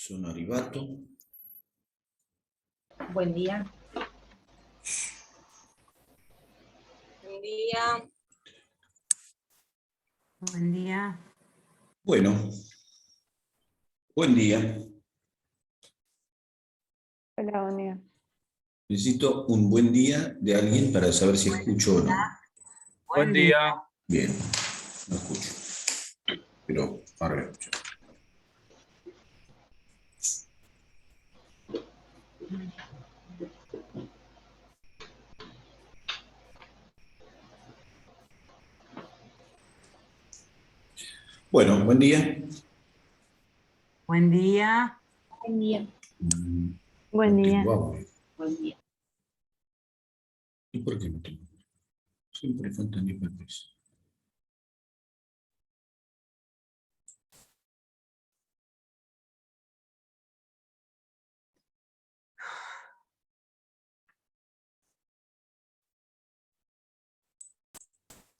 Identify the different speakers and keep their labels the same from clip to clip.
Speaker 1: Sonaribato.
Speaker 2: Buen día.
Speaker 3: Buen día.
Speaker 2: Buen día.
Speaker 1: Bueno, buen día.
Speaker 4: Hola, buen día.
Speaker 1: Necesito un buen día de alguien para saber si escucho o no.
Speaker 5: Buen día.
Speaker 1: Bien, no escucho. Pero ahora escucho. Bueno, buen día.
Speaker 2: Buen día.
Speaker 3: Buen día.
Speaker 4: Buen
Speaker 1: No
Speaker 4: día.
Speaker 1: tengo audio.
Speaker 3: Buen día.
Speaker 1: ¿Y por qué no tengo? Siempre faltan IPs.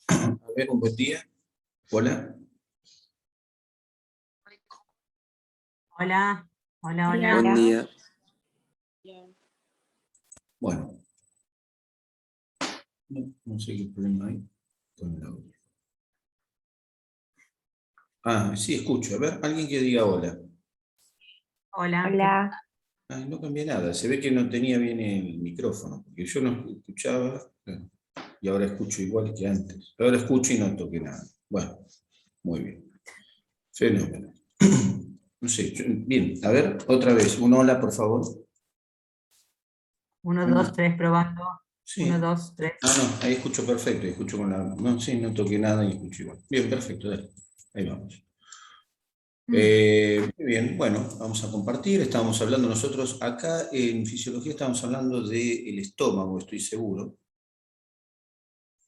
Speaker 1: A ver, un buen día. Hola.
Speaker 2: Hola. Hola, hola.
Speaker 4: Buen día.
Speaker 1: Bueno. No sé qué problema hay con el audio. Ah, sí, escucho. A ver, alguien que diga hola.
Speaker 2: Hola.
Speaker 4: Hola.
Speaker 1: Ay, no cambié nada. Se ve que no tenía bien el micrófono, porque yo no escuchaba y ahora escucho igual que antes. Ahora escucho y no toqué nada. Bueno, muy bien. Fenómeno. No sé, bien, a ver, otra vez, un hola, por favor.
Speaker 2: 1, 2, 3, probando.
Speaker 1: Sí.
Speaker 2: 1, 2, 3.
Speaker 1: Ah, no, ahí escucho perfecto, escucho con la... No, sí, no toqué nada y escucho igual. Bien, perfecto, dale. Ahí vamos. Muy bien, bueno, vamos a compartir. Estábamos hablando nosotros acá en fisiología, estábamos hablando del estómago, estoy seguro.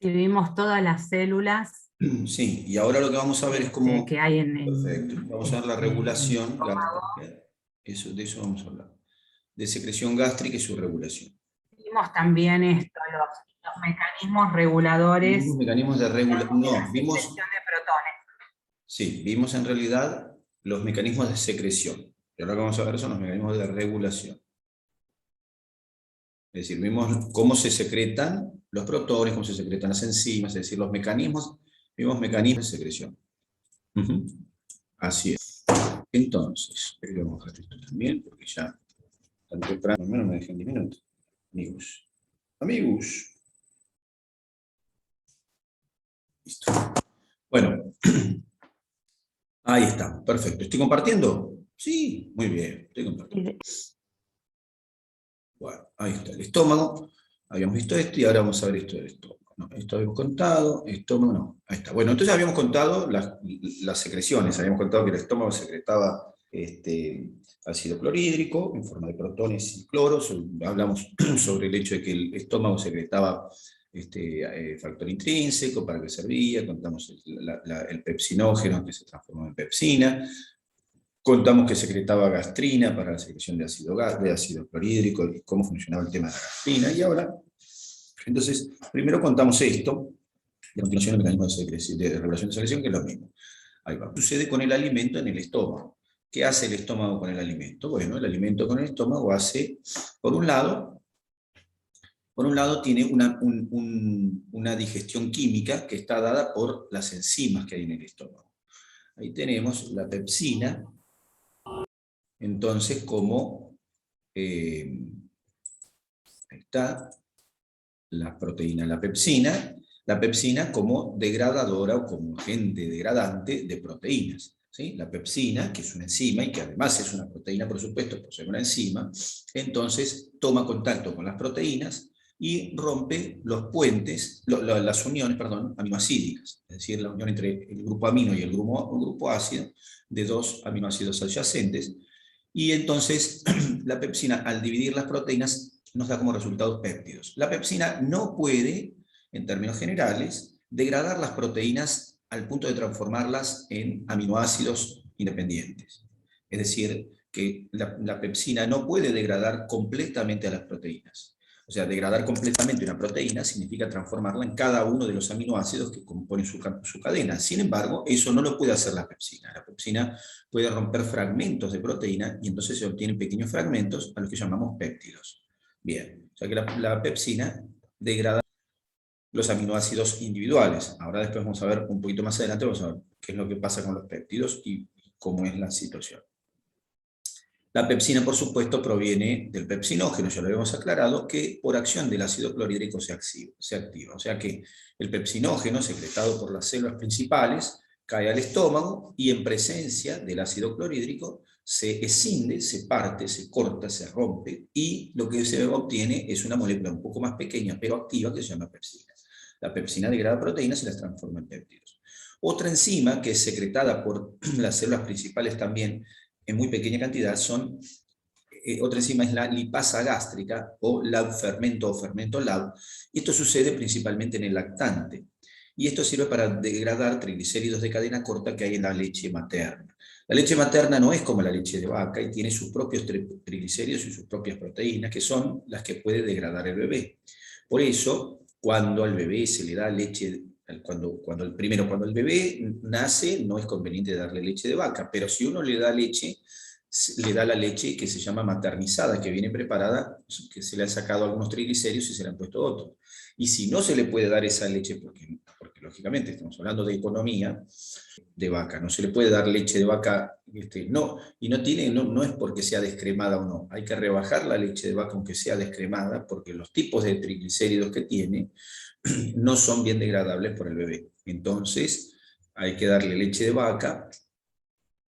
Speaker 2: Si vimos todas las células
Speaker 1: Sí, y ahora lo que vamos a ver es cómo...
Speaker 2: que hay en
Speaker 1: Perfecto, vamos a ver la regulación gástrica. De eso vamos a hablar. De secreción gástrica y su regulación.
Speaker 2: Vimos también esto, los mecanismos reguladores.
Speaker 1: Vimos mecanismos de regulación. No, vimos...
Speaker 2: Secreción de protones.
Speaker 1: Sí, vimos en realidad los mecanismos de secreción. Y ahora lo que vamos a ver son los mecanismos de regulación. Es decir, vimos cómo se secretan los protones, cómo se secretan las enzimas, es decir, los mecanismos, vimos mecanismos de secreción. Así es. Entonces, vamos a hacer esto también, porque ya tan temprano, menos me dejen 10 minutos. Amigos. Amigos. Listo. Bueno. Ahí está, perfecto. ¿Estoy compartiendo? Sí, muy bien, estoy compartiendo. Bueno, ahí está el estómago. Habíamos visto esto y ahora vamos a ver esto del estómago. No, esto habíamos contado, estómago no. Ahí está. Bueno, entonces habíamos contado las secreciones. Habíamos contado que el estómago secretaba ácido clorhídrico en forma de protones y cloros. Hablamos sobre el hecho de que el estómago secretaba factor intrínseco, para qué servía. Contamos el pepsinógeno que se transformó en pepsina. Contamos que secretaba gastrina para la secreción de ácido clorhídrico y cómo funcionaba el tema de la gastrina. Y ahora, entonces, primero contamos esto, y a continuación el mecanismo de regulación de secreción, que es lo mismo. Ahí va. Sucede con el alimento en el estómago. ¿Qué hace el estómago con el alimento? Bueno, el alimento con el estómago hace, por un lado tiene una digestión química que está dada por las enzimas que hay en el estómago. Ahí tenemos la pepsina. Entonces, como ahí está la proteína, la pepsina como degradadora o como agente degradante de proteínas. ¿Sí? La pepsina, que es una enzima y que además es una proteína, por supuesto, por ser una enzima, entonces toma contacto con las proteínas y rompe los puentes, las uniones, aminoácidas, es decir, la unión entre el grupo amino y el grupo ácido de dos aminoácidos adyacentes. Y entonces la pepsina, al dividir las proteínas, nos da como resultado péptidos. La pepsina no puede, en términos generales, degradar las proteínas al punto de transformarlas en aminoácidos independientes. Es decir, que la pepsina no puede degradar completamente a las proteínas. O sea, degradar completamente una proteína significa transformarla en cada uno de los aminoácidos que componen su cadena. Sin embargo, eso no lo puede hacer la pepsina. La pepsina puede romper fragmentos de proteína y entonces se obtienen pequeños fragmentos a los que llamamos péptidos. Bien, o sea que la pepsina degrada los aminoácidos individuales. Ahora después vamos a ver, un poquito más adelante, vamos a ver qué es lo que pasa con los péptidos y cómo es la situación. La pepsina, por supuesto, proviene del pepsinógeno, ya lo habíamos aclarado, que por acción del ácido clorhídrico se activa. O sea que el pepsinógeno, secretado por las células principales, cae al estómago y en presencia del ácido clorhídrico se escinde, se parte, se corta, se rompe, y lo que se obtiene es una molécula un poco más pequeña, pero activa, que se llama pepsina. La pepsina degrada proteínas y las transforma en péptidos. Otra enzima que es secretada por las células principales también, en muy pequeña cantidad, otra enzima es la lipasa gástrica, o fermento LAU. Esto sucede principalmente en el lactante, y esto sirve para degradar triglicéridos de cadena corta que hay en la leche materna. La leche materna no es como la leche de vaca y tiene sus propios triglicéridos y sus propias proteínas, que son las que puede degradar el bebé. Por eso, cuando al bebé se le da leche, cuando el bebé nace, no es conveniente darle leche de vaca, pero si uno le da leche, le da la leche que se llama maternizada, que viene preparada, que se le han sacado algunos triglicéridos y se le han puesto otros. Y si no se le puede dar esa leche, porque lógicamente estamos hablando de economía de vaca, no se le puede dar leche de vaca, no, y no es porque sea descremada o no, hay que rebajar la leche de vaca aunque sea descremada, porque los tipos de triglicéridos que tiene no son bien degradables por el bebé. Entonces hay que darle leche de vaca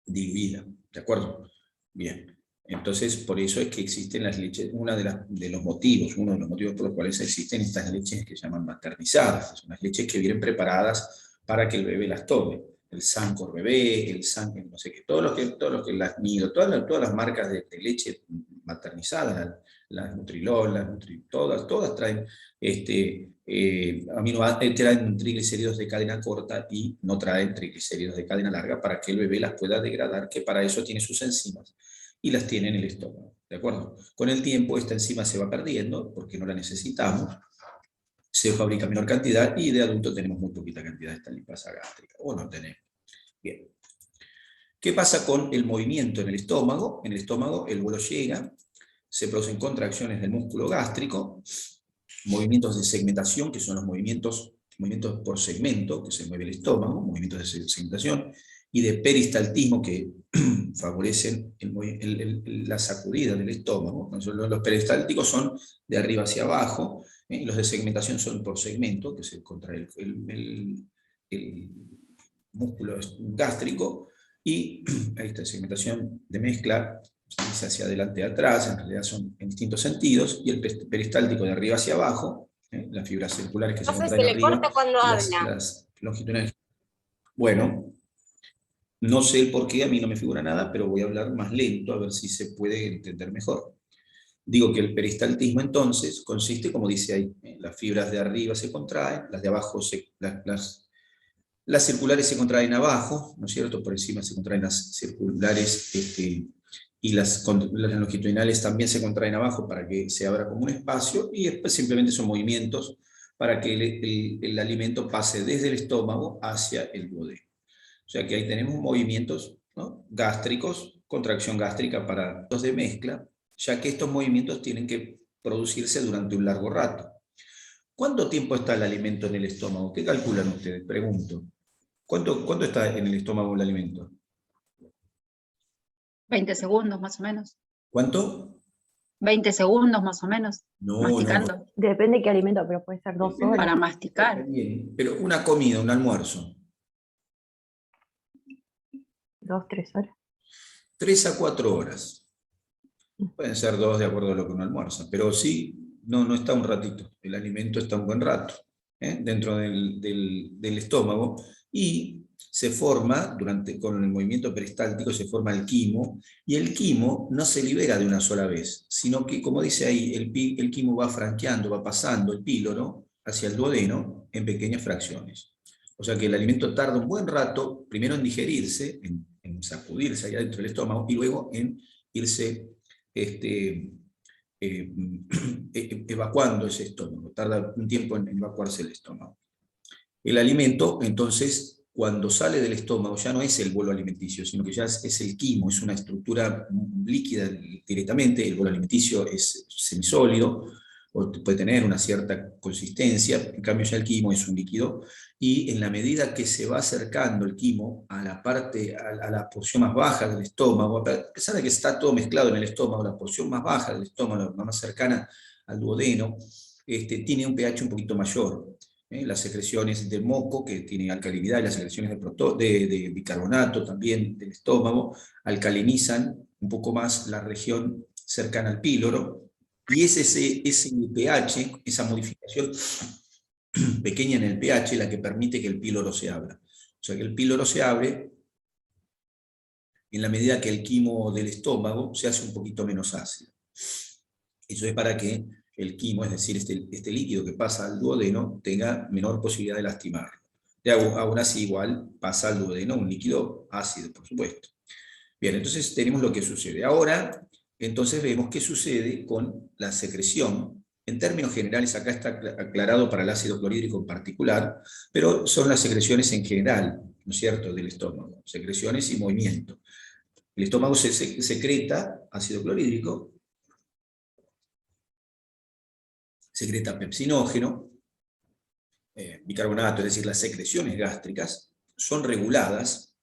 Speaker 1: diluida, ¿de acuerdo? Bien, entonces por eso es que existen las leches, uno de los motivos por los cuales existen estas leches que se llaman maternizadas, que son las leches que vienen preparadas para que el bebé las tome. El Sancor bebé, el Sancor, no sé qué, todos los que las Nido, todas las marcas de leche maternizada, las Nutrilol, todas traen traen triglicéridos de cadena corta y no traen triglicéridos de cadena larga para que el bebé las pueda degradar, que para eso tiene sus enzimas y las tiene en el estómago, ¿de acuerdo? Con el tiempo esta enzima se va perdiendo porque no la necesitamos, se fabrica menor cantidad y de adulto tenemos muy poquita cantidad de esta lipasa gástrica, o no tenemos. Bien. ¿Qué pasa con el movimiento en el estómago? En el estómago el vuelo llega, se producen contracciones del músculo gástrico, movimientos de segmentación, que son los movimientos por segmento, que se mueve el estómago, movimientos de segmentación, y de peristaltismo, que favorecen la sacudida del estómago. Los peristálticos son de arriba hacia abajo, y los de segmentación son por segmento, que se contrae el músculo gástrico, y esta segmentación de mezcla se hacia adelante y atrás, en realidad son en distintos sentidos, y el peristáltico de arriba hacia abajo, las fibras circulares que se
Speaker 3: Entonces
Speaker 1: contraen
Speaker 3: se le
Speaker 1: arriba,
Speaker 3: corta cuando habla.
Speaker 1: las longitudinales. Bueno, no sé el por qué, a mí no me figura nada, pero voy a hablar más lento a ver si se puede entender mejor. Digo que el peristaltismo entonces consiste, como dice ahí, las fibras de arriba se contraen, las de abajo, las circulares se contraen abajo, ¿no es cierto? Por encima se contraen las circulares, y las longitudinales también se contraen abajo para que se abra como un espacio, y después simplemente son movimientos para que el alimento pase desde el estómago hacia el duodeno. O sea que ahí tenemos movimientos, ¿no?, gástricos, contracción gástrica para los de mezcla, ya que estos movimientos tienen que producirse durante un largo rato. ¿Cuánto tiempo está el alimento en el estómago? ¿Qué calculan ustedes? Pregunto. ¿Cuánto está en el estómago el alimento?
Speaker 6: 20 segundos más o menos.
Speaker 1: ¿Cuánto?
Speaker 6: 20 segundos más o menos.
Speaker 1: No,
Speaker 6: masticando.
Speaker 4: Depende de qué alimento, pero puede ser 2 horas.
Speaker 6: Para masticar.
Speaker 1: Bien, pero una comida, un almuerzo.
Speaker 4: 2, 3 horas.
Speaker 1: 3 a 4 horas. Pueden ser 2 de acuerdo a lo que uno almuerza, pero sí, no está un ratito. El alimento está un buen rato dentro del estómago, y se forma, con el movimiento peristáltico, se forma el quimo, y el quimo no se libera de una sola vez, sino que, como dice ahí, el quimo va franqueando, va pasando el píloro hacia el duodeno en pequeñas fracciones. O sea que el alimento tarda un buen rato, primero en digerirse, en sacudirse allá dentro del estómago, y luego en irse evacuando ese estómago, tarda un tiempo en evacuarse el estómago. El alimento, entonces, cuando sale del estómago, ya no es el bolo alimenticio, sino que ya es el quimo, es una estructura líquida directamente. El bolo alimenticio es semisólido, o puede tener una cierta consistencia, en cambio ya el quimo es un líquido, y en la medida que se va acercando el quimo a la porción más baja del estómago, a pesar de que está todo mezclado en el estómago, la porción más baja del estómago, la más cercana al duodeno, tiene un pH un poquito mayor. Las secreciones de moco, que tiene alcalinidad, y las secreciones de bicarbonato también del estómago, alcalinizan un poco más la región cercana al píloro, y es ese pH, esa modificación pequeña en el pH, la que permite que el píloro se abra. O sea que el píloro se abre en la medida que el quimo del estómago se hace un poquito menos ácido. Eso es para que el quimo, es decir, este líquido que pasa al duodeno, tenga menor posibilidad de lastimarlo. Aún así, igual pasa al duodeno un líquido ácido, por supuesto. Bien, entonces tenemos lo que sucede. Ahora, entonces vemos qué sucede con la secreción. En términos generales, acá está aclarado para el ácido clorhídrico en particular, pero son las secreciones en general, ¿no es cierto?, del estómago. Secreciones y movimiento. El estómago secreta ácido clorhídrico, secreta pepsinógeno, bicarbonato, es decir, las secreciones gástricas, son reguladas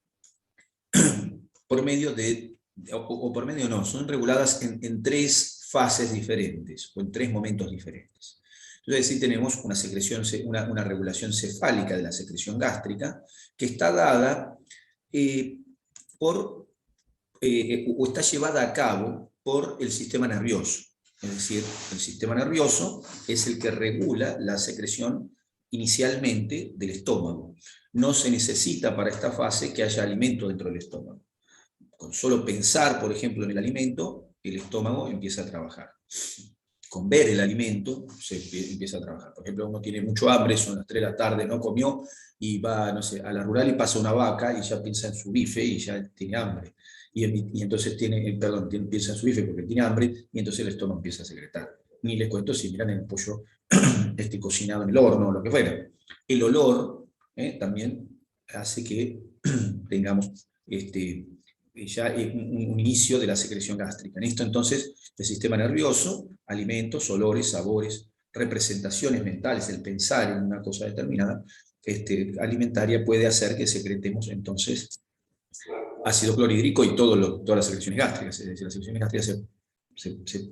Speaker 1: por medio son reguladas en tres fases diferentes, o en tres momentos diferentes. Entonces, sí tenemos una regulación cefálica de la secreción gástrica, que está dada o está llevada a cabo por el sistema nervioso. Es decir, el sistema nervioso es el que regula la secreción inicialmente del estómago. No se necesita para esta fase que haya alimento dentro del estómago. Con solo pensar, por ejemplo, en el alimento, el estómago empieza a trabajar. Con ver el alimento, se empieza a trabajar. Por ejemplo, uno tiene mucho hambre, son las 3 de la tarde, no comió, y va, no sé, a la rural y pasa una vaca, y ya piensa en su bife, y ya tiene hambre. Y entonces piensa en su bife porque tiene hambre, y entonces el estómago empieza a secretar. Ni les cuento si miran el pollo cocinado en el horno, o lo que fuera. El olor también hace que tengamos ya un inicio de la secreción gástrica. En esto entonces el sistema nervioso, alimentos, olores, sabores, representaciones mentales, el pensar en una cosa determinada, alimentaria, puede hacer que secretemos entonces ácido clorhídrico y todas las secreciones gástricas. Es decir, las secreciones gástricas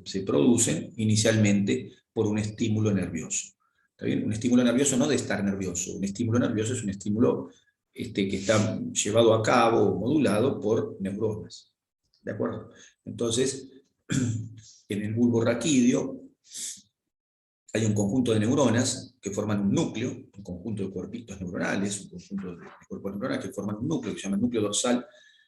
Speaker 1: se producen inicialmente por un estímulo nervioso. ¿Está bien? Un estímulo nervioso no de estar nervioso, un estímulo nervioso es un estímulo que está llevado a cabo o modulado por neuronas. ¿De acuerdo? Entonces, en el bulbo raquídeo hay un conjunto de neuronas que forman un núcleo, un conjunto de cuerpitos neuronales, un conjunto de cuerpos neuronales que forman un núcleo, que se llama núcleo dorsal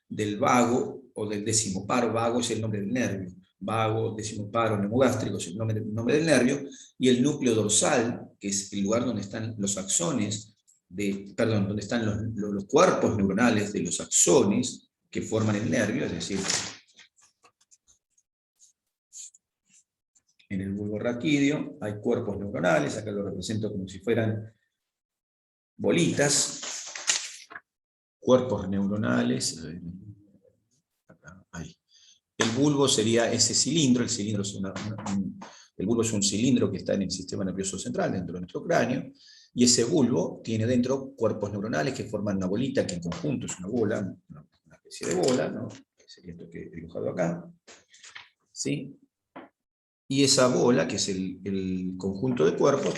Speaker 1: del vago o del decimoparo. Vago es el nombre del nervio. Vago, decimoparo, neumogástrico es el nombre del nervio, y el núcleo dorsal, que es el lugar donde están los axones, donde están los cuerpos neuronales de los axones que forman el nervio, es decir, en el bulbo raquídeo hay cuerpos neuronales, acá lo represento como si fueran bolitas, cuerpos neuronales, ahí. El bulbo sería ese cilindro, el bulbo es un cilindro que está en el sistema nervioso central, dentro de nuestro cráneo, y ese bulbo tiene dentro cuerpos neuronales que forman una bolita, que en conjunto es una bola, una especie de bola, ¿no? Que sería esto que he dibujado acá, ¿sí? Y esa bola, que es el conjunto de cuerpos,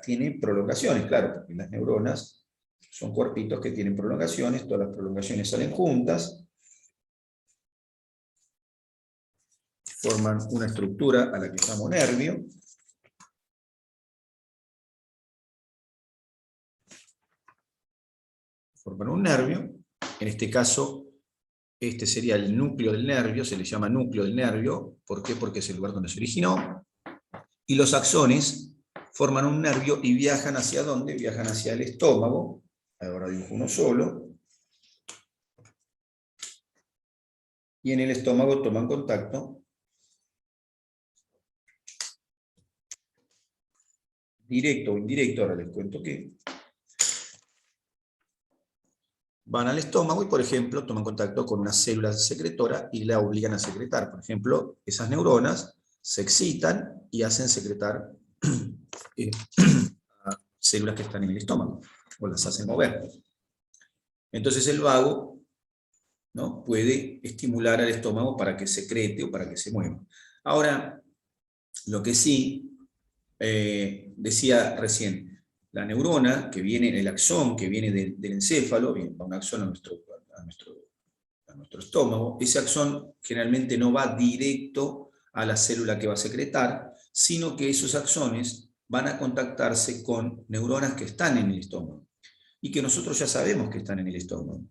Speaker 1: tiene prolongaciones, claro, porque las neuronas son cuerpitos que tienen prolongaciones, todas las prolongaciones salen juntas, forman una estructura a la que llamo nervio. Forman un nervio, en este caso, este sería el núcleo del nervio, se le llama núcleo del nervio, ¿por qué? Porque es el lugar donde se originó, y los axones forman un nervio y viajan ¿hacia dónde? Viajan hacia el estómago, ahora dibujo uno solo, y en el estómago toman contacto directo o indirecto, ahora les cuento qué, van al estómago y, por ejemplo, toman contacto con una célula secretora y la obligan a secretar. Por ejemplo, esas neuronas se excitan y hacen secretar a células que están en el estómago, o las hacen mover. Entonces el vago, ¿no?, puede estimular al estómago para que secrete o para que se mueva. Ahora, lo que sí, decía recién, la neurona que viene, el axón que viene del encéfalo, va un axón a nuestro estómago, ese axón generalmente no va directo a la célula que va a secretar, sino que esos axones van a contactarse con neuronas que están en el estómago, y que nosotros ya sabemos que están en el estómago.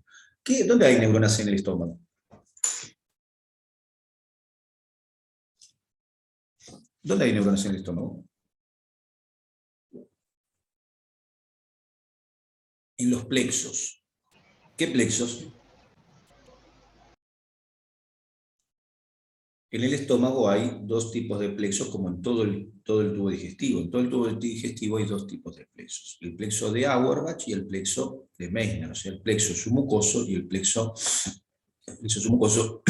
Speaker 1: ¿Dónde hay neuronas en el estómago? ¿Dónde hay neuronas en el estómago? En los plexos. ¿Qué plexos? En el estómago hay dos tipos de plexos, como en todo el tubo digestivo. En todo el tubo digestivo hay dos tipos de plexos. El plexo de Auerbach y el plexo de Meissner, o sea, el plexo submucoso y el plexo submucoso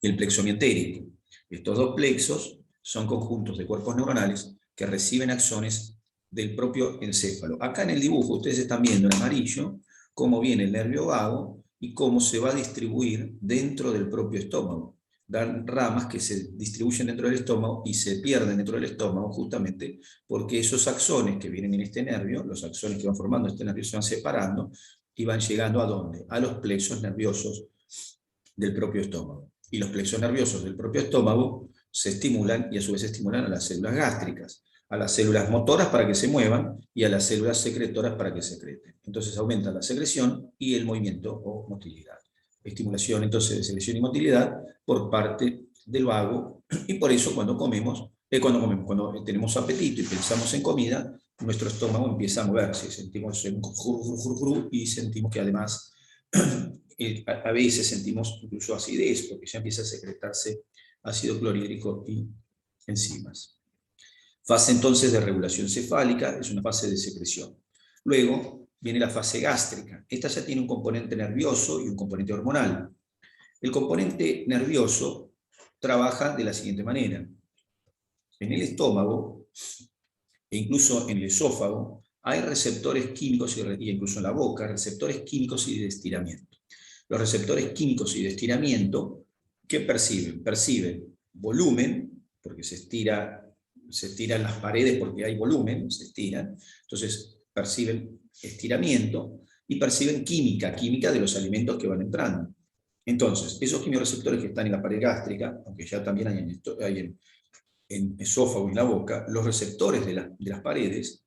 Speaker 1: y el plexo mientérico. Estos dos plexos son conjuntos de cuerpos neuronales que reciben axones del propio encéfalo. Acá en el dibujo ustedes están viendo en amarillo cómo viene el nervio vago y cómo se va a distribuir dentro del propio estómago. Dan ramas que se distribuyen dentro del estómago y se pierden dentro del estómago justamente porque esos axones que vienen en este nervio, los axones que van formando este nervio, se van separando y van llegando ¿a dónde? A los plexos nerviosos del propio estómago. Y los plexos nerviosos del propio estómago se estimulan y a su vez estimulan a las células gástricas, a las células motoras para que se muevan y a las células secretoras para que secreten. Entonces aumenta la secreción y el movimiento o motilidad. Estimulación entonces de secreción y motilidad por parte del vago, y por eso cuando tenemos apetito y pensamos en comida, nuestro estómago empieza a moverse, sentimos un juru, y sentimos que además a veces sentimos incluso acidez, porque ya empieza a secretarse ácido clorhídrico y enzimas. Fase entonces de regulación cefálica, es una fase de secreción. Luego viene la fase gástrica. Esta ya tiene un componente nervioso y un componente hormonal. El componente nervioso trabaja de la siguiente manera. En el estómago, e incluso en el esófago, hay receptores químicos, y incluso en la boca, receptores químicos y de estiramiento. Los receptores químicos y de estiramiento, ¿qué perciben? Perciben volumen, porque se estiran las paredes porque hay volumen, se estiran, entonces perciben estiramiento, y perciben química de los alimentos que van entrando. Entonces, esos quimiorreceptores que están en la pared gástrica, aunque ya también hay en esófago y en la boca, los receptores de las paredes,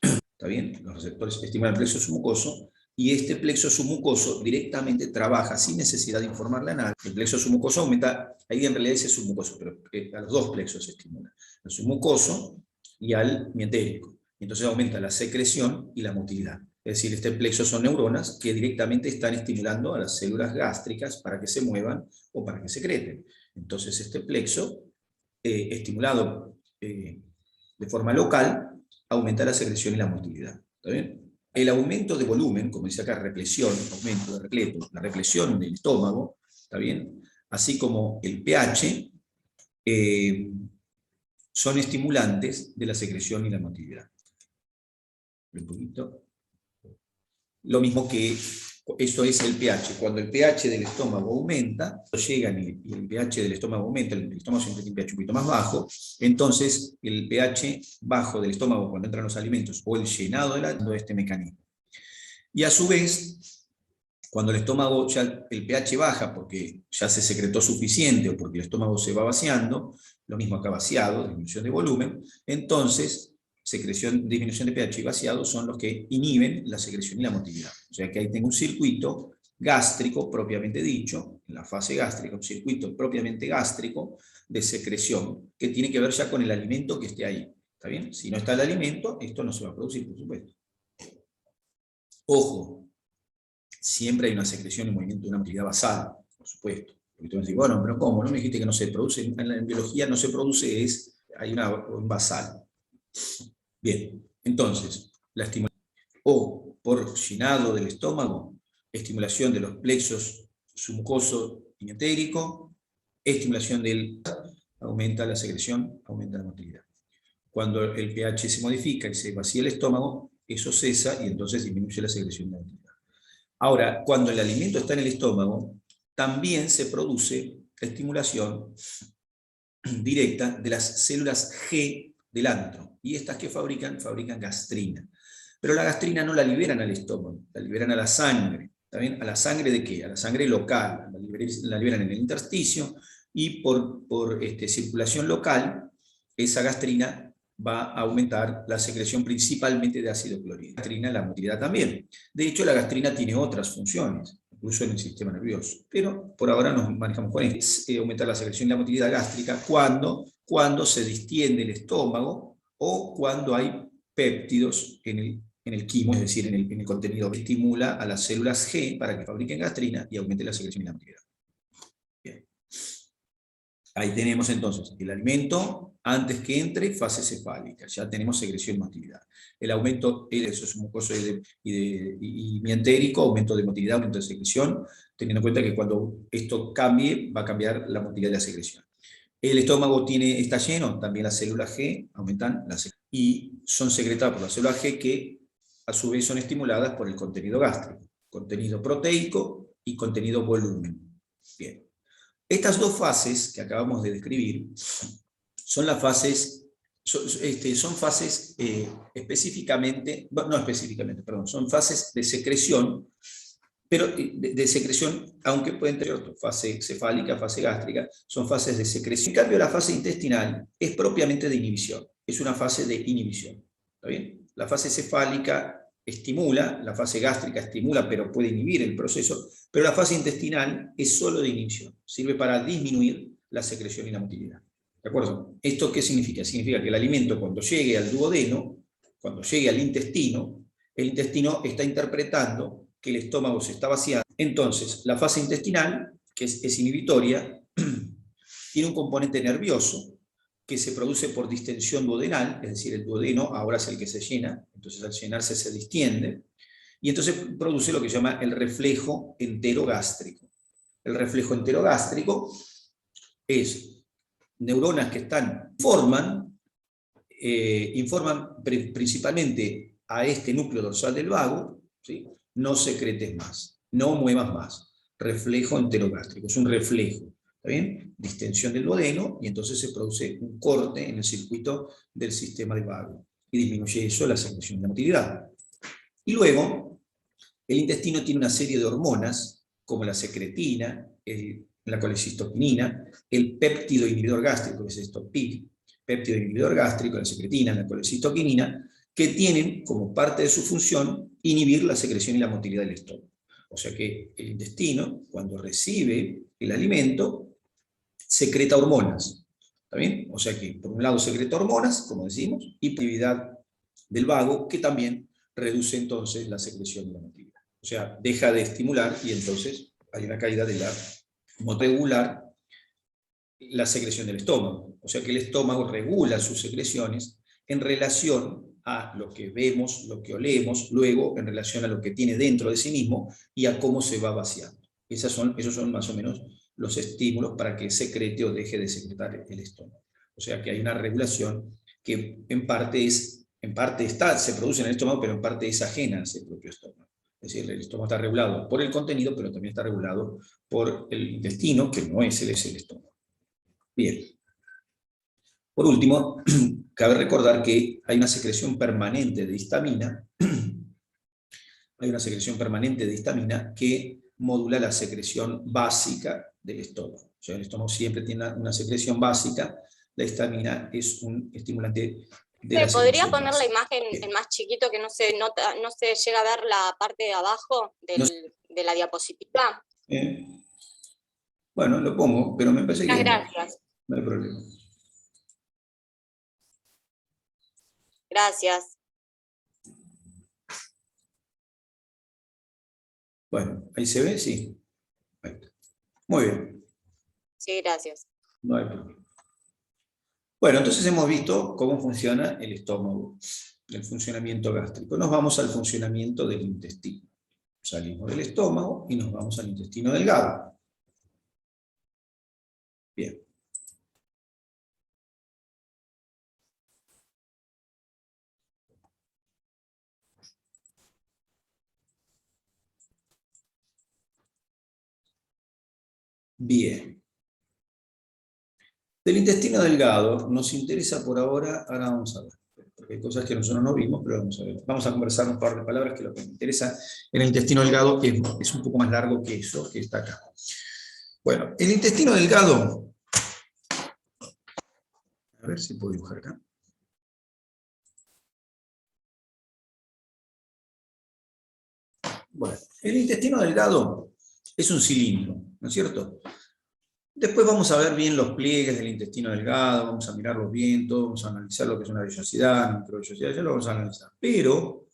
Speaker 1: ¿está bien? Los receptores estimulan el plexo submucoso, y este plexo submucoso directamente trabaja sin necesidad de informarle a nadie. El plexo submucoso aumenta, ahí en realidad dice submucoso, pero a los dos plexos se estimula, al submucoso y al mientérico. Entonces aumenta la secreción y la motilidad. Es decir, este plexo son neuronas que directamente están estimulando a las células gástricas para que se muevan o para que secreten. Entonces este plexo, estimulado de forma local, aumenta la secreción y la motilidad. ¿Está bien? El aumento de volumen, como dice acá, represión, aumento de repleto, la represión del estómago, ¿está bien? Así como el pH, son estimulantes de la secreción y la motilidad. Un poquito. Lo mismo que, esto es el pH. Cuando el pH del estómago aumenta, llegan y el pH del estómago aumenta, el estómago siempre tiene un pH un poquito más bajo, entonces el pH bajo del estómago cuando entran los alimentos, o el llenado de este mecanismo. Y a su vez, cuando el estómago, ya el pH baja porque ya se secretó suficiente o porque el estómago se va vaciando, lo mismo acá vaciado, disminución de volumen, entonces secreción, disminución de pH y vaciado son los que inhiben la secreción y la motilidad. O sea que ahí tengo un circuito gástrico propiamente dicho, en la fase gástrica, un circuito propiamente gástrico de secreción, que tiene que ver ya con el alimento que esté ahí. ¿Está bien? Si no está el alimento, esto no se va a producir, por supuesto. Ojo, siempre hay una secreción y movimiento de una motilidad basada, por supuesto. Porque tú me decís, bueno, pero ¿cómo? No me dijiste que no se produce, en biología no se produce, hay un basal. Bien, entonces, la estimulación o por llenado del estómago, estimulación de los plexos submucoso y meentérico, estimulación del aumenta la secreción, aumenta la motilidad. Cuando el pH se modifica y se vacía el estómago, eso cesa y entonces disminuye la secreción de la motilidad. Ahora, cuando el alimento está en el estómago, también se produce estimulación directa de las células G del antro. Y estas que fabrican gastrina. Pero la gastrina no la liberan al estómago, la liberan a la sangre. ¿También? ¿A la sangre de qué? A la sangre local. La liberan en el intersticio y por circulación local, esa gastrina va a aumentar la secreción principalmente de ácido clorhídrico. La gastrina, la motilidad también. De hecho, la gastrina tiene otras funciones, incluso en el sistema nervioso. Pero por ahora nos manejamos con esto. Es aumentar la secreción y la motilidad gástrica cuando se distiende el estómago o cuando hay péptidos en el quimo, es decir, en el contenido, que estimula a las células G para que fabriquen gastrina y aumente la secreción y la motilidad. Bien. Ahí tenemos entonces el alimento antes que entre fase cefálica, ya tenemos secreción y motilidad. El aumento de mucoso y mientérico, aumento de motilidad, aumento de secreción, teniendo en cuenta que cuando esto cambie, va a cambiar la motilidad de la secreción. El estómago está lleno, también las células G aumentan la secreción y son secretadas por las células G que a su vez son estimuladas por el contenido gástrico, contenido proteico y contenido volumen. Bien. Estas dos fases que acabamos de describir son las fases, son fases específicamente, no específicamente, perdón, son fases de secreción, pero de secreción, aunque pueden tener otro, fase cefálica, fase gástrica, son fases de secreción. En cambio, la fase intestinal es propiamente de inhibición, es una fase de inhibición. ¿Está bien? La fase cefálica estimula, la fase gástrica estimula, pero puede inhibir el proceso, pero la fase intestinal es solo de inhibición, sirve para disminuir la secreción y la motilidad. ¿De acuerdo? ¿Esto qué significa? Significa que el alimento cuando llegue al duodeno, cuando llegue al intestino, el intestino está interpretando que el estómago se está vaciando. Entonces, la fase intestinal, que es inhibitoria, tiene un componente nervioso que se produce por distensión duodenal, es decir, el duodeno ahora es el que se llena, entonces al llenarse se distiende, y entonces produce lo que se llama el reflejo enterogástrico. El reflejo enterogástrico es neuronas que informan principalmente a este núcleo dorsal del vago, ¿sí? No secretes más, no muevas más. Reflejo enterogástrico, es un reflejo. ¿Está bien? Distensión del duodeno, y entonces se produce un corte en el circuito del sistema del vago, y disminuye eso la secreción de la motilidad. Y luego, el intestino tiene una serie de hormonas, como la secretina, la colecistoquinina, el péptido inhibidor gástrico, que es esto, PIG, péptido inhibidor gástrico, la secretina, la colecistoquinina, que tienen como parte de su función inhibir la secreción y la motilidad del estómago. O sea que el intestino, cuando recibe el alimento, secreta hormonas. ¿Está bien? O sea que, por un lado, secreta hormonas, como decimos, y actividad del vago, que también reduce entonces la secreción y la motilidad. O sea, deja de estimular y entonces hay una caída de la regular la secreción del estómago. O sea que el estómago regula sus secreciones en relación a lo que vemos, lo que olemos, luego en relación a lo que tiene dentro de sí mismo y a cómo se va vaciando. Esos son más o menos los estímulos para que secrete o deje de secretar el estómago. O sea que hay una regulación que en parte se produce en el estómago, pero en parte es ajena a ese propio estómago. Es decir, el estómago está regulado por el contenido, pero también está regulado por el intestino, que no es el estómago. Bien. Por último, cabe recordar que hay una secreción permanente de histamina, que modula la secreción básica del estómago. O sea, el estómago siempre tiene una secreción básica, la histamina es un estimulante de la
Speaker 3: ¿Podría
Speaker 1: secreción
Speaker 3: poner la
Speaker 1: básica.
Speaker 3: imagen
Speaker 1: Bien.
Speaker 3: en más chiquito que no se nota, no se llega a ver la parte de abajo de la diapositiva?
Speaker 1: Bueno, lo pongo, pero me parece que
Speaker 3: Muchas gracias.
Speaker 1: no hay problema.
Speaker 3: Gracias.
Speaker 1: Bueno, ahí se ve, sí. Ahí está. Muy bien,
Speaker 3: Sí, gracias.
Speaker 1: no hay problema. Bueno, entonces hemos visto cómo funciona el estómago. el funcionamiento gástrico. Nos vamos al funcionamiento del intestino. Salimos del estómago y nos vamos al intestino delgado. Bien. Bien. Del intestino delgado nos interesa por ahora vamos a ver, porque hay cosas que nosotros no vimos, pero vamos a ver. Vamos a conversar un par de palabras que lo que me interesa en el intestino delgado es un poco más largo que eso, que está acá. Bueno, el intestino delgado, a ver si puedo dibujar acá. Bueno, el intestino delgado es un cilindro, ¿no es cierto? Después vamos a ver bien los pliegues del intestino delgado, vamos a mirarlos bien, todos, vamos a analizar lo que es una vellosidad, microvellosidad, ya lo vamos a analizar. Pero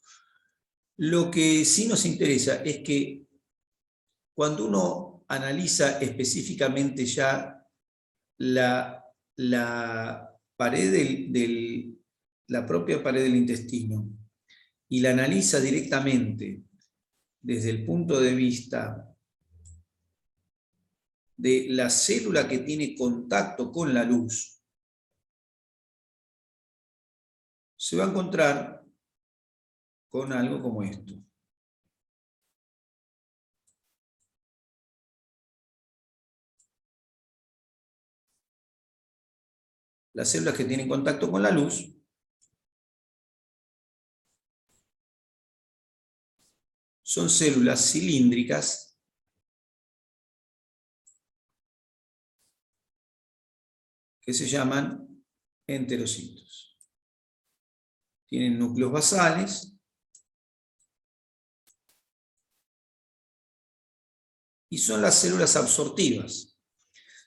Speaker 1: lo que sí nos interesa es que cuando uno analiza específicamente ya la pared la propia pared del intestino y la analiza directamente desde el punto de vista de la célula que tiene contacto con la luz, se va a encontrar con algo como esto. Las células que tienen contacto con la luz son células cilíndricas que se llaman enterocitos. Tienen núcleos basales y son las células absortivas.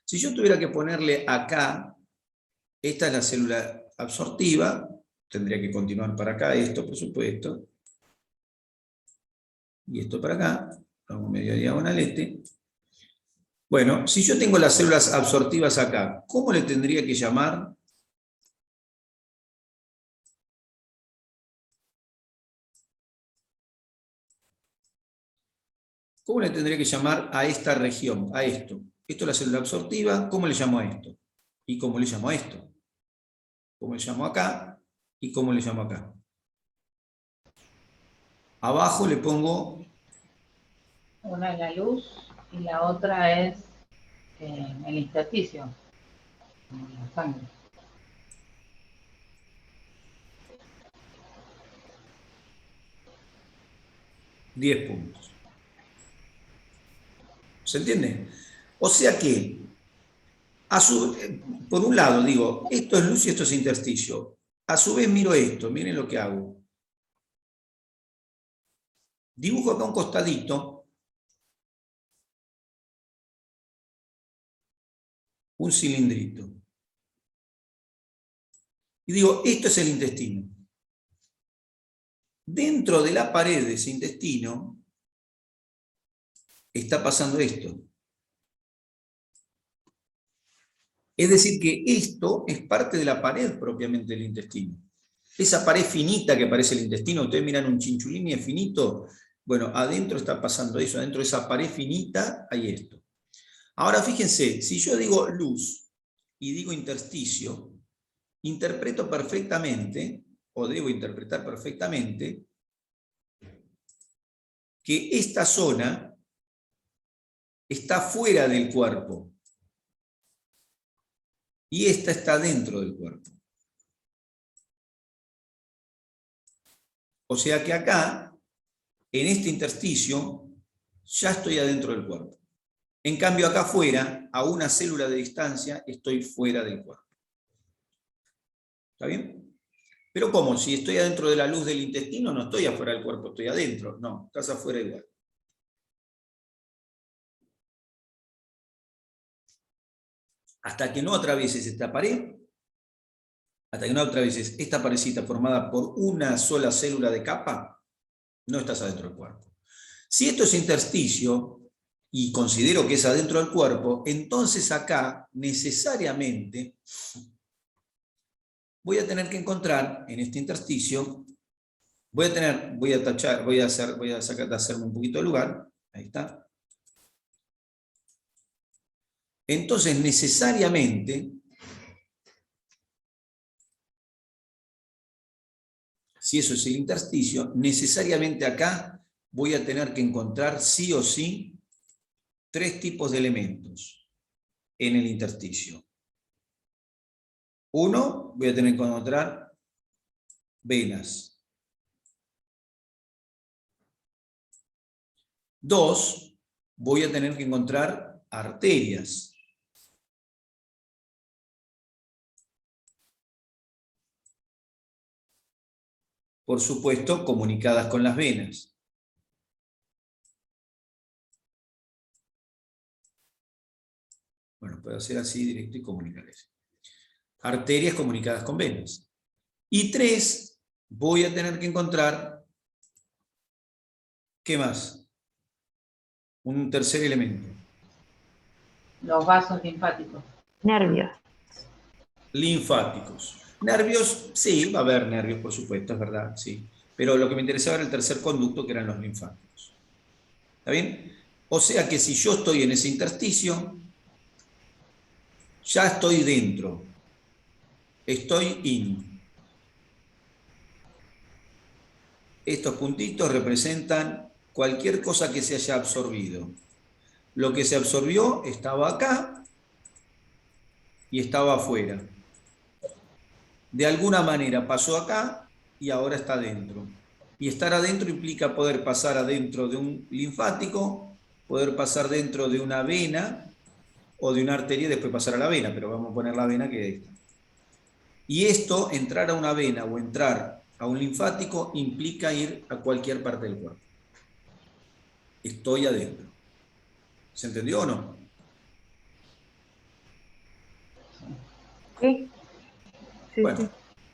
Speaker 1: Si yo tuviera que ponerle acá, esta es la célula absortiva, tendría que continuar para acá esto, por supuesto, y esto para acá, vamos medio diagonalete. Bueno, si yo tengo las células absortivas acá, ¿cómo le tendría que llamar? ¿Cómo le tendría que llamar a esta región, a esto? Esto es la célula absortiva, ¿cómo le llamo a esto? ¿Y cómo le llamo a esto? ¿Cómo le llamo acá? ¿Y cómo le llamo acá? Abajo le pongo...
Speaker 7: Una es la luz y la otra es el intersticio, la sangre.
Speaker 1: $10 puntos. ¿Se entiende? O sea que, por un lado digo, esto es luz y esto es intersticio. A su vez miro esto, miren lo que hago. Dibujo acá un costadito, un cilindrito. Y digo, esto es el intestino. Dentro de la pared de ese intestino está pasando esto. Es decir, que esto es parte de la pared propiamente del intestino. Esa pared finita que parece el intestino, ustedes miran un chinchulín y es finito, bueno, adentro está pasando eso, adentro de esa pared finita hay esto. Ahora fíjense, si yo digo luz y digo intersticio, interpreto perfectamente, o debo interpretar perfectamente, que esta zona está fuera del cuerpo y esta está dentro del cuerpo. O sea que acá, en este intersticio, ya estoy adentro del cuerpo. En cambio acá afuera, a una célula de distancia, estoy fuera del cuerpo. ¿Está bien? Pero ¿cómo? Si estoy adentro de la luz del intestino, no estoy afuera del cuerpo, estoy adentro. No, estás afuera igual. Hasta que no atravieses esta pared, hasta que no atravieses esta paredcita formada por una sola célula de capa, no estás adentro del cuerpo. Si esto es intersticio, y considero que es adentro del cuerpo, entonces acá, necesariamente, voy a tener que encontrar, en este intersticio, voy a tachar, voy a hacerme un poquito de lugar, ahí está. Entonces, necesariamente, si eso es el intersticio, necesariamente acá voy a tener que encontrar sí o sí 3 tipos de elementos en el intersticio. Uno, voy a tener que encontrar venas. 2, voy a tener que encontrar arterias. Por supuesto, comunicadas con las venas. Bueno, puedo hacer así directo y comunicarles. Arterias comunicadas con venas. Y 3, voy a tener que encontrar, ¿qué más? Un tercer elemento.
Speaker 7: Los vasos linfáticos.
Speaker 4: Nervios.
Speaker 1: Linfáticos. Nervios, sí, va a haber nervios, por supuesto, es verdad, sí. Pero lo que me interesaba era el tercer conducto, que eran los linfáticos. ¿Está bien? O sea que si yo estoy en ese intersticio, ya estoy dentro. Estoy in. Estos puntitos representan cualquier cosa que se haya absorbido. Lo que se absorbió estaba acá y estaba afuera. De alguna manera pasó acá y ahora está adentro. Y estar adentro implica poder pasar adentro de un linfático, poder pasar dentro de una vena o de una arteria y después pasar a la vena, pero vamos a poner la vena que está. Y esto, entrar a una vena o entrar a un linfático, implica ir a cualquier parte del cuerpo. Estoy adentro. ¿Se entendió o no?
Speaker 4: Sí. Sí,
Speaker 1: Bueno,
Speaker 4: sí.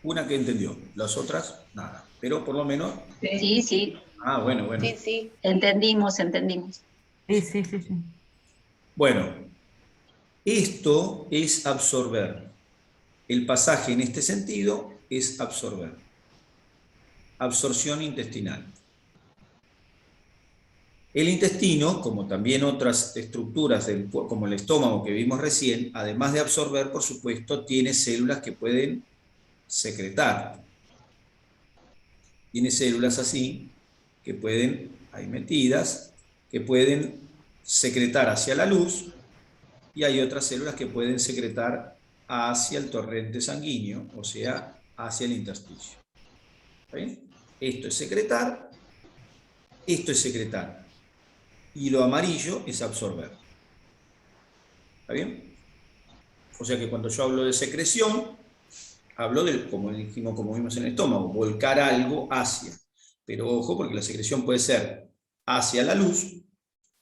Speaker 1: una que entendió, las otras, nada. Pero por lo menos...
Speaker 6: Sí, sí,
Speaker 1: Ah, bueno.
Speaker 3: Sí, sí.
Speaker 6: entendimos.
Speaker 2: Sí, sí, sí, sí.
Speaker 1: Bueno, esto es absorber. El pasaje en este sentido es absorber. Absorción intestinal. El intestino, como también otras estructuras como el estómago que vimos recién, además de absorber, por supuesto, tiene células que pueden secretar. Tiene células así, que pueden, ahí metidas, que pueden secretar hacia la luz, y hay otras células que pueden secretar hacia el torrente sanguíneo, o sea, hacia el intersticio. ¿Está bien? Esto es secretar, esto es secretar. Y lo amarillo es absorber. ¿Está bien? O sea que cuando yo hablo de secreción, hablo del, como dijimos, como vimos en el estómago, volcar algo hacia. Pero ojo, porque la secreción puede ser hacia la luz,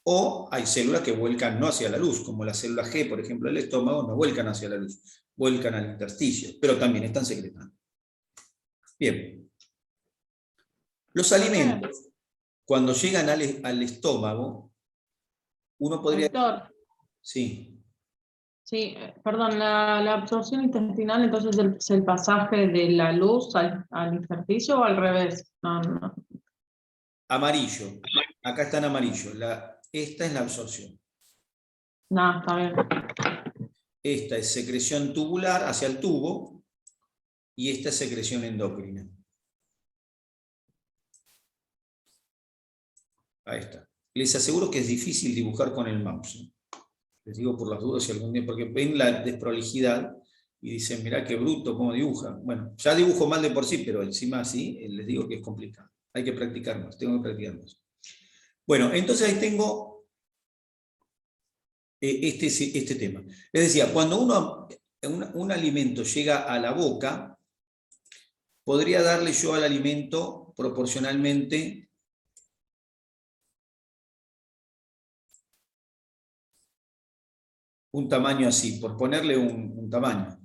Speaker 1: o hay células que vuelcan no hacia la luz, como la célula G, por ejemplo, del estómago, no vuelcan hacia la luz, vuelcan al intersticio, pero también están secretando. Bien. Los alimentos, cuando llegan al estómago, uno podría...
Speaker 8: Doctor,
Speaker 1: Sí.
Speaker 8: sí, perdón, la absorción intestinal entonces es el pasaje de la luz al intersticio o al revés. No.
Speaker 1: Amarillo. Acá está en amarillo. Esta es la absorción.
Speaker 8: No, está bien.
Speaker 1: Esta es secreción tubular hacia el tubo y esta es secreción endocrina. Ahí está. Les aseguro que es difícil dibujar con el mouse. Les digo por las dudas si algún día, porque ven la desprolijidad y dicen, mirá qué bruto, cómo dibuja. Bueno, ya dibujo mal de por sí, pero encima así les digo que es complicado. Hay que practicar más, tengo que practicar más. Bueno, entonces ahí tengo este tema. Les decía, cuando un alimento llega a la boca, podría darle yo al alimento proporcionalmente un tamaño así, por ponerle un tamaño.